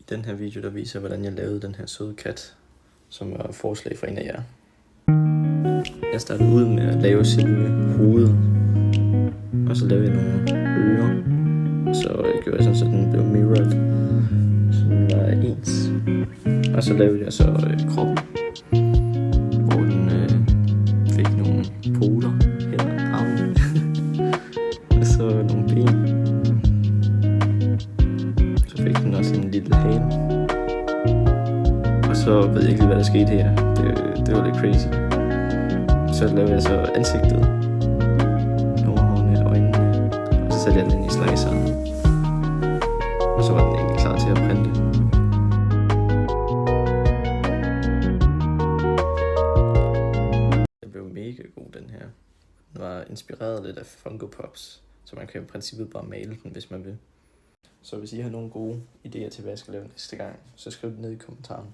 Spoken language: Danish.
den her video, der viser, hvordan jeg lavede den her søde kat, som var forslag fra en af jer. Jeg startede ud med at lave selve hovedet, og så lavede jeg nogle ører, og så gjorde jeg sådan, så den blev mirrored, så den var ens. Og så lavede jeg så kroppen, hvor den fik nogle poter, hænder, arme, og så nogle ben. Så fik den også en lille hale. Og så ved jeg ikke lige, hvad der skete her. Det var lidt crazy. Så lavede jeg så ansigtet, nordhårene, øjnene, og så satte jeg den ind i sliceren. Og så var den egentlig klar til at printe. Den blev mega god, den her. Den var inspireret lidt af Funko Pops, så man kan i princippet bare male den, hvis man vil. Så hvis I har nogle gode idéer til, hvad jeg skal lave næste gang, så skriv det ned i kommentaren.